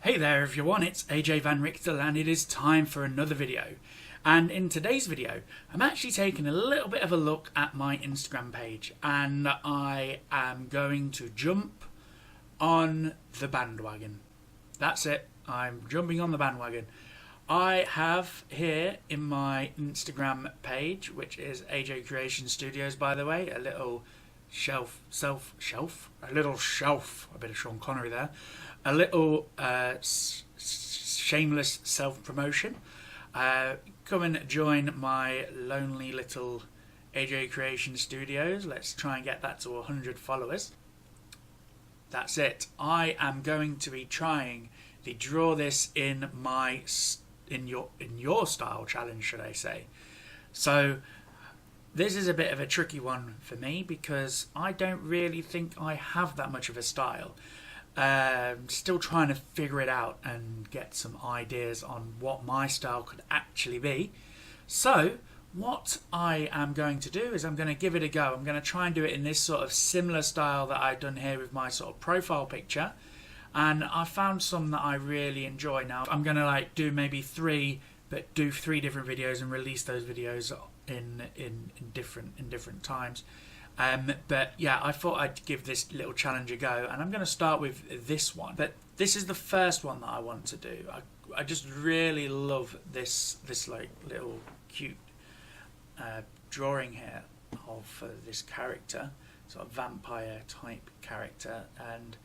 Hey there everyone, it's AJ Van Richtel and it is time for another video. And in today's video, I'm actually taking a little bit of a look at my Instagram page and I am going to jump on the bandwagon. That's it, I'm jumping on the bandwagon. I have here in my Instagram page, which is AJ Creation Studios by the way, a little shelf, a bit of Sean Connery there, a little shameless self-promotion. Come and join my lonely little AJ Creation Studios. Let's try and get that to 100 followers. That's it. I am going to be trying to draw this in your style challenge, should I say. So this is a bit of a tricky one for me because I don't really think I have that much of a style. Still trying to figure it out and get some ideas on what my style could actually be. So what I am going to do is I'm going to give it a go. I'm going to try and do it in this sort of similar style that I've done here with my sort of profile picture. And I found some that I really enjoy. Now I'm going to do maybe three different videos and release those videos in different times. But yeah, I thought I'd give this little challenge a go, and I'm going to start with this one. But this is the first one that I want to do. I just really love this little cute drawing here of this character, sort of vampire type character, and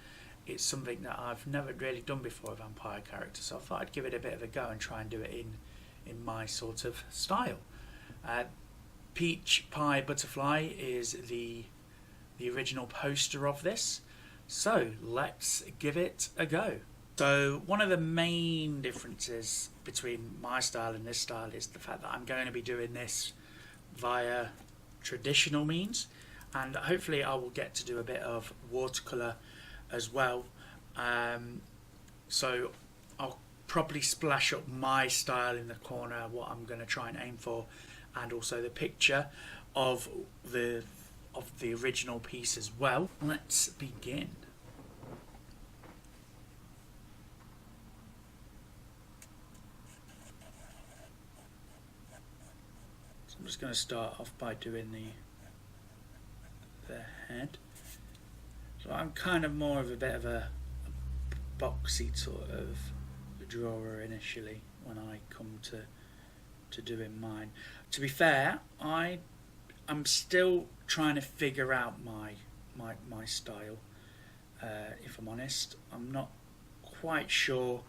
it's something that I've never really done before, a vampire character. So I thought I'd give it a bit of a go and try and do it in my sort of style. Peach Pie Butterfly is the original poster of this, so let's give it a go. So one of the main differences between my style and this style is the fact that I'm going to be doing this via traditional means, and hopefully I will get to do a bit of watercolour as well. So I'll probably splash up my style in the corner, what I'm going to try and aim for, and also the picture of the original piece as well. Let's begin. So I'm just going to start off by doing the head. So I'm kind of more of a bit of a boxy sort of drawer initially when I come to doing mine. To be fair, I'm still trying to figure out my style. If I'm honest, I'm not quite sure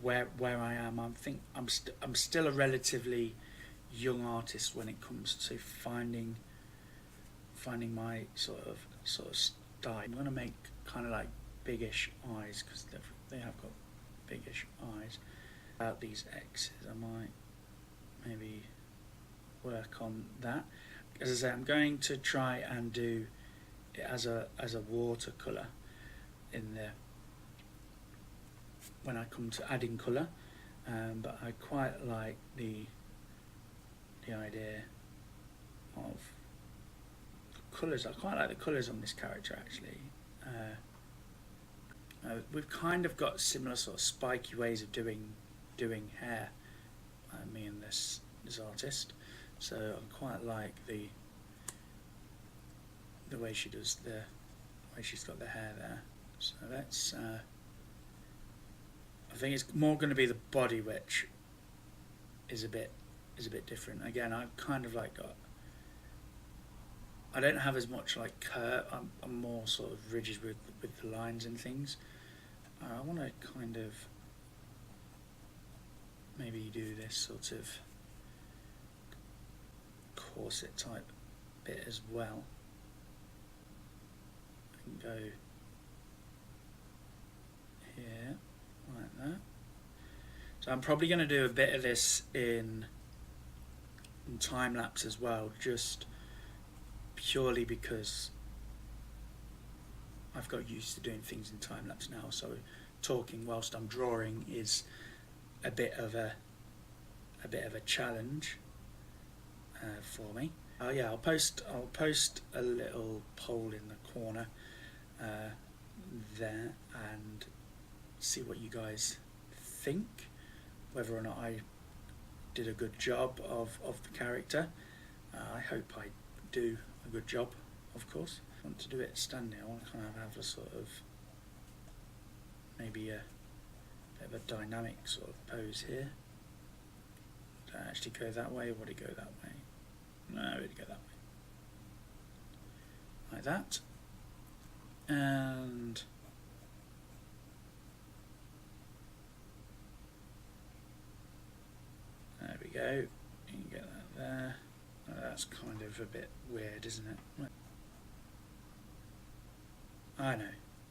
where I am. I'm still a relatively young artist when it comes to finding my sort of style. I'm gonna make kind of like biggish eyes because they have got biggish eyes. About these X's, I might maybe work on that. As I say, I'm going to try and do it as a watercolour in there when I come to adding colour, but I quite like the idea of colours. I quite like the colours on this character actually. We've kind of got similar sort of spiky ways of doing hair, me and this artist, so I quite like the way she does the way she's got the hair there. So that's I think it's more going to be the body which is a bit different. Again, I've kind of I don't have as much curve. I'm more sort of rigid with the lines and things. I want to kind of maybe do this sort of corset type bit as well. I can go here like that. So I'm probably going to do a bit of this in time lapse as well, just purely because I've got used to doing things in time lapse now. So talking whilst I'm drawing is a bit of a challenge for me. Yeah, I'll post a little poll in the corner there, and see what you guys think, whether or not I did a good job of the character. I hope I do a good job, of course. I want to do it standing. I want to kind of have a sort of, maybe a bit of a dynamic sort of pose here. Did I actually go that way, or would it go that way? No, it would go that way. Like that. And there we go. You can get that there. Oh, that's kind of a bit weird, isn't it? I know.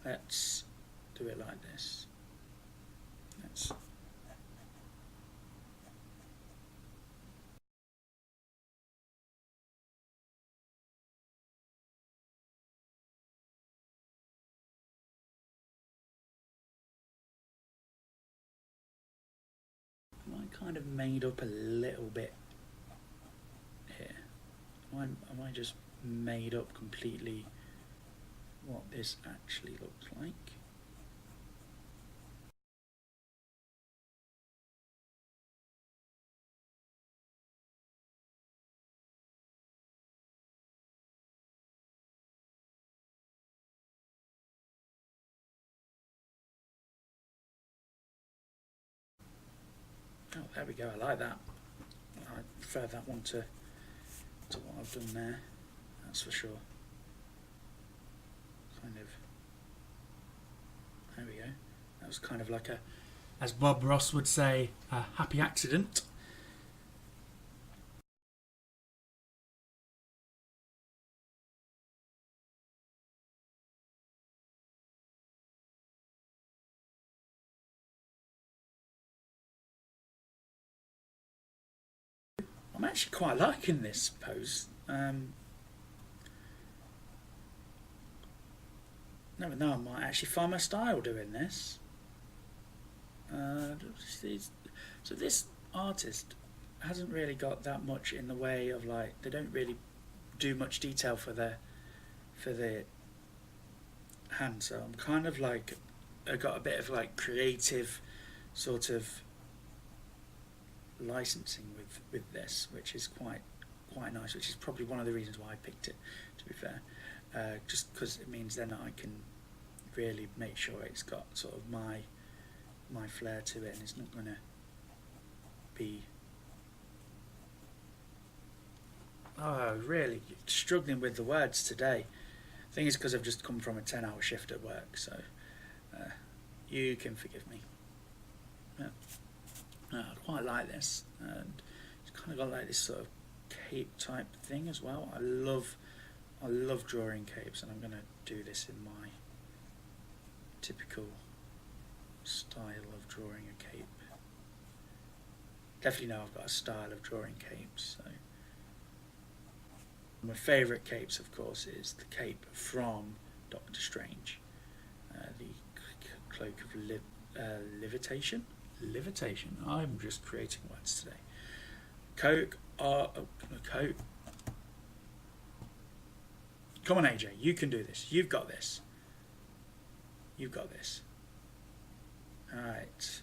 Let's do it like this. Let's. I kind of made up a little bit here. Am I just made up completely what this actually looks like? Oh, there we go. I like that. I prefer that one to what I've done there. That's for sure. Kind of. There we go. That was kind of like a, as Bob Ross would say, a happy accident. I'm actually quite liking this pose. Never know, I might actually find my style doing this. So this artist hasn't really got that much in the way of, like, they don't really do much detail for the hand. So I'm kind of like, I got a bit of like creative sort of licensing with this, which is quite nice, which is probably one of the reasons why I picked it, to be fair. Just because it means then I can really make sure it's got sort of my flair to it, and it's not going to be really struggling with the words today. Thing is, because I've just come from a 10-hour shift at work, so you can forgive me. Yeah. I quite like this, and it's kind of got like this sort of cape type thing as well. I love drawing capes, and I'm going to do this in my typical style of drawing a cape. Definitely know I've got a style of drawing capes. So my favourite capes, of course, is the cape from Doctor Strange, the cloak of levitation. Levitation. I'm just creating words today. Coke. Come on, AJ. You can do this. You've got this. You've got this. All right.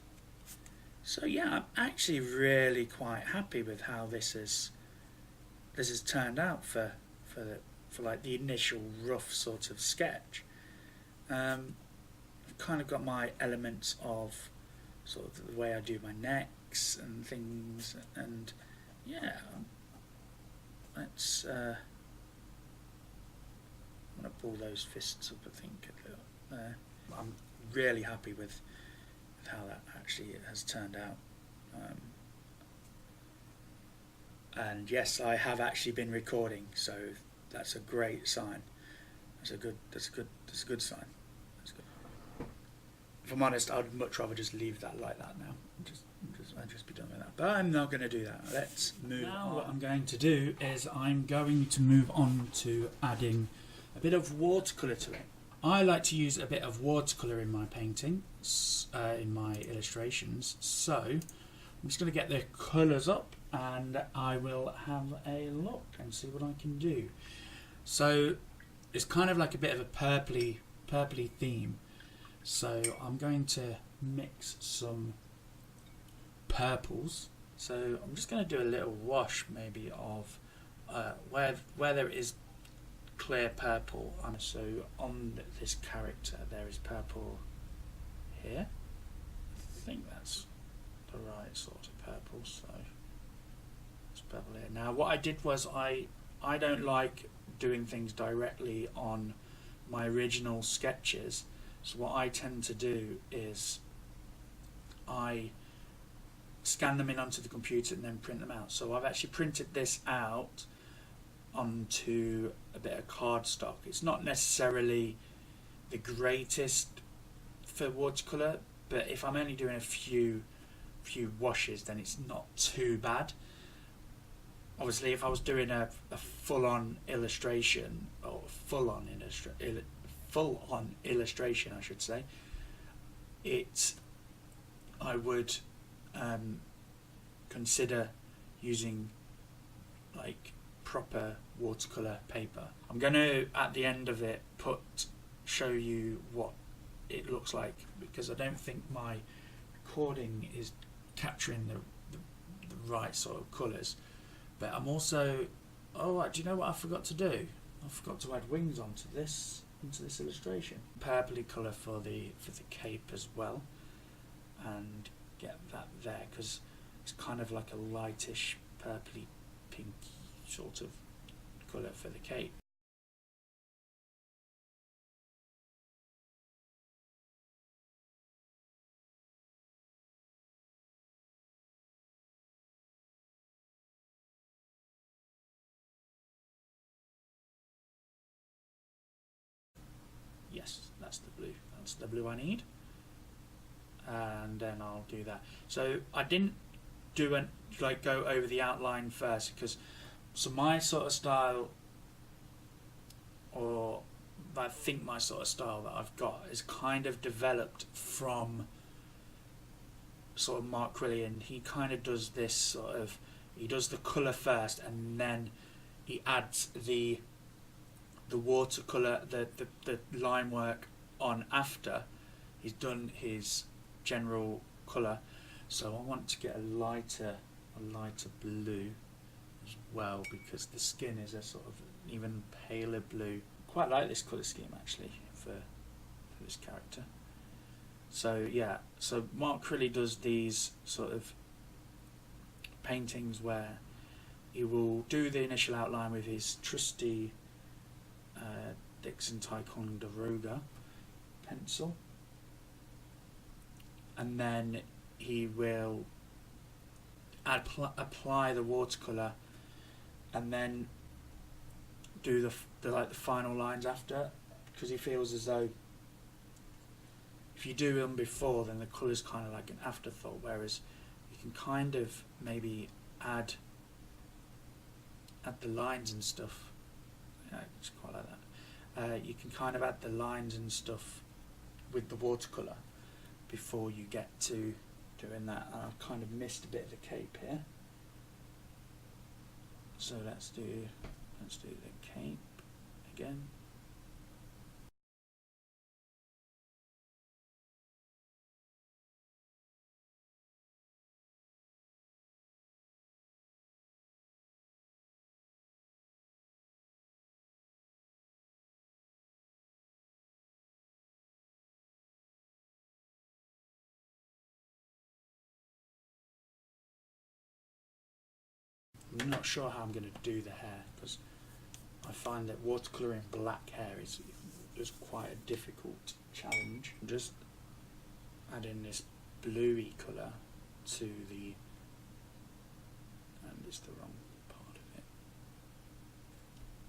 So yeah, I'm actually really quite happy with how this has turned out for like the initial rough sort of sketch. I've kind of got my elements of sort of the way I do my necks and things, and yeah, let's I'm gonna pull those fists up, I think, a little there. I'm really happy with how that actually has turned out, and yes, I have actually been recording, so that's a great sign. That's a good sign. If I'm honest, I'd much rather just leave that like that now. I'd just be done with that. But I'm not going to do that. Let's move on. What I'm going to do is I'm going to move on to adding a bit of watercolour to it. I like to use a bit of watercolour in my paintings, in my illustrations. So I'm just going to get the colours up, and I will have a look and see what I can do. So it's kind of like a bit of a purpley theme. So I'm going to mix some purples. So I'm just going to do a little wash maybe of where there is clear purple. So on this character there is purple here. I think that's the right sort of purple. So it's purple here. Now what I did was I don't like doing things directly on my original sketches. So what I tend to do is I scan them in onto the computer and then print them out. So I've actually printed this out onto a bit of cardstock. It's not necessarily the greatest for watercolour, but if I'm only doing a few washes, then it's not too bad. Obviously, if I was doing a full-on illustration, or full-on illustration, I should say, I would consider using like proper watercolor paper. I'm going to at the end of it show you what it looks like, because I don't think my recording is capturing the right sort of colours. But I'm also, do you know what I forgot to do? I forgot to add wings onto this illustration. Purpley colour for the cape as well, and get that there, because it's kind of like a lightish purpley pinky sort of colour for the cape. Yes, that's the blue. That's the blue I need. And then I'll do that. So I didn't go over the outline first, because my sort of style, or I think my sort of style that I've got, is kind of developed from sort of Mark Quillian. He kind of does this sort of, he does the colour first, and then he adds the watercolour, the line work on after he's done his general colour. So I want to get a lighter blue as well, because the skin is a sort of even paler blue. Quite like this colour scheme actually for this character. So yeah, so Mark really does these sort of paintings where he will do the initial outline with his trusty Dixon Ticonderoga pencil, and then he will apply the watercolour, and then do the final lines after, because he feels as though if you do them before, then the colour's kind of like an afterthought, whereas you can kind of maybe add the lines and stuff. Yeah, it's quite like that. You can kind of add the lines and stuff with the watercolour before you get to doing that. And I've kind of missed a bit of the cape here, so let's do the cape again. I'm not sure how I'm going to do the hair, because I find that watercolouring black hair is quite a difficult challenge. I'm just adding this bluey colour to the, and it's the wrong part of it.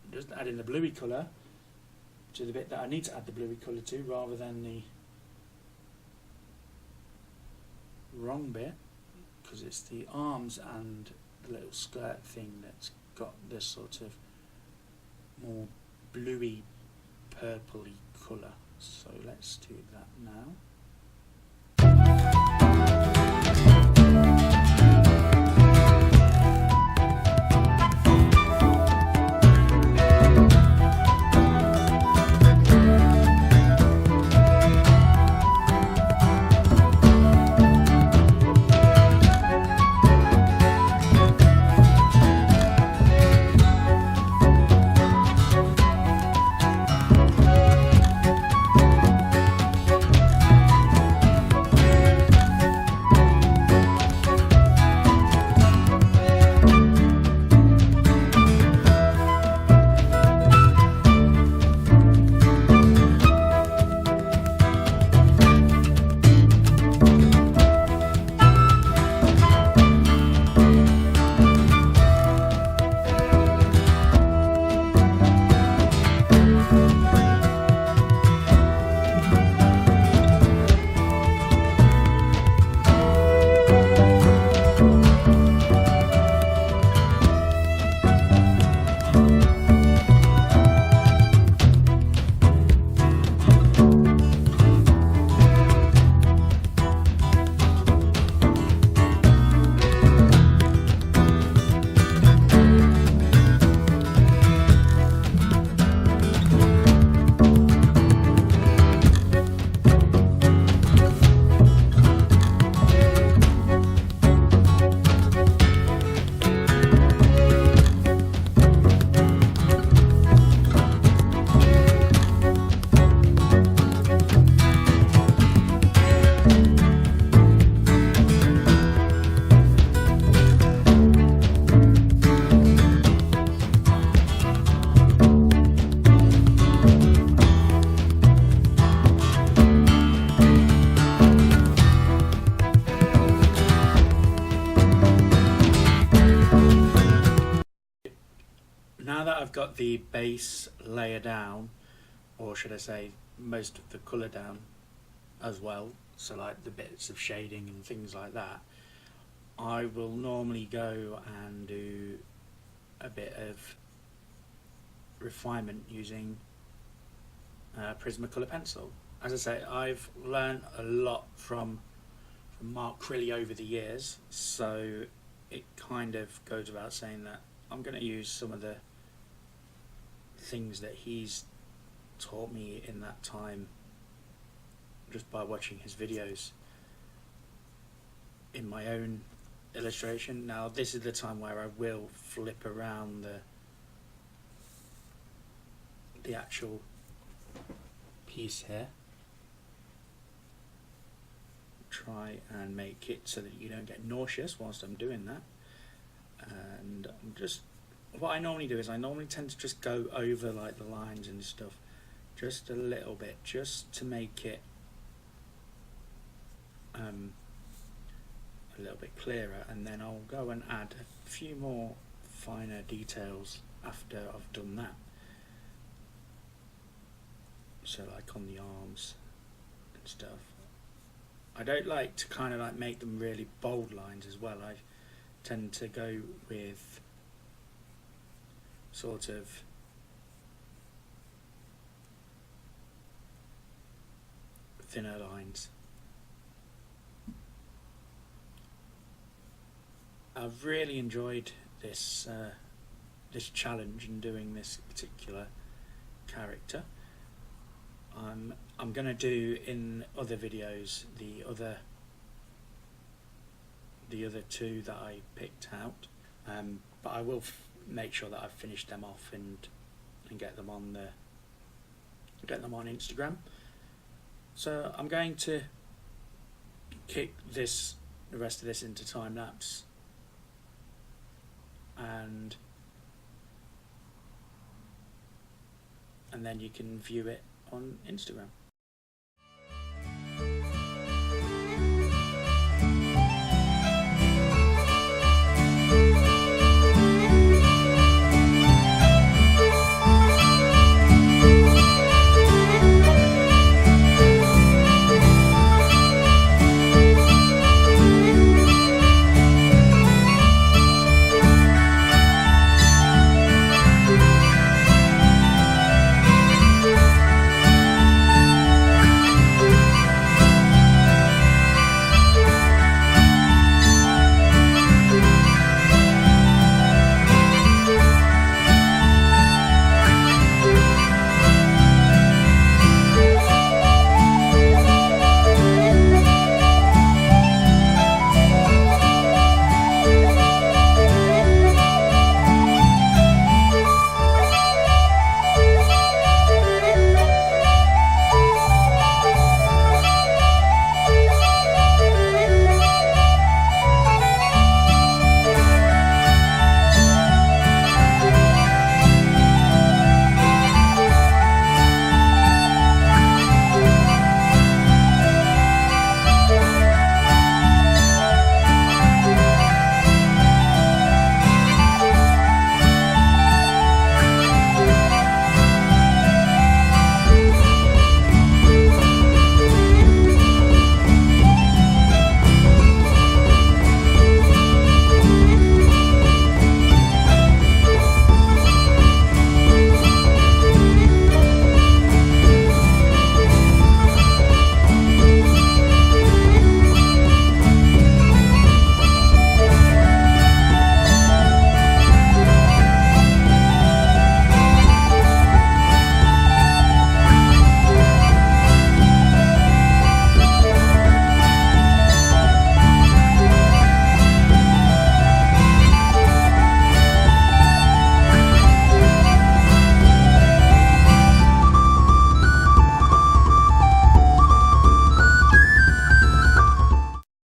I'm just adding the bluey colour to the bit that I need to add the bluey colour to, rather than the wrong bit, because it's the arms and the little skirt thing that's got this sort of more bluey purpley colour. So let's do that now. got the base layer down, or should I say most of the colour down as well, so like the bits of shading and things like that, I will normally go and do a bit of refinement using Prismacolor pencil. As I say, I've learned a lot from Mark Crilly over the years, so it kind of goes without saying that I'm going to use some of the things that he's taught me in that time just by watching his videos in my own illustration. Now this is the time where I will flip around the actual piece here, try and make it so that you don't get nauseous whilst I'm doing that. And I'm just, what I normally do is I normally tend to just go over like the lines and stuff just a little bit, just to make it a little bit clearer, and then I'll go and add a few more finer details after I've done that. So like on the arms and stuff. I don't like to kind of like make them really bold lines as well. I tend to go with sort of thinner lines. I've really enjoyed this this challenge and doing this particular character. I'm going to do in other videos the other two that I picked out, but I will make sure that I've finished them off and get them on Instagram. So I'm going to kick the rest of this into time lapse, and then you can view it on Instagram.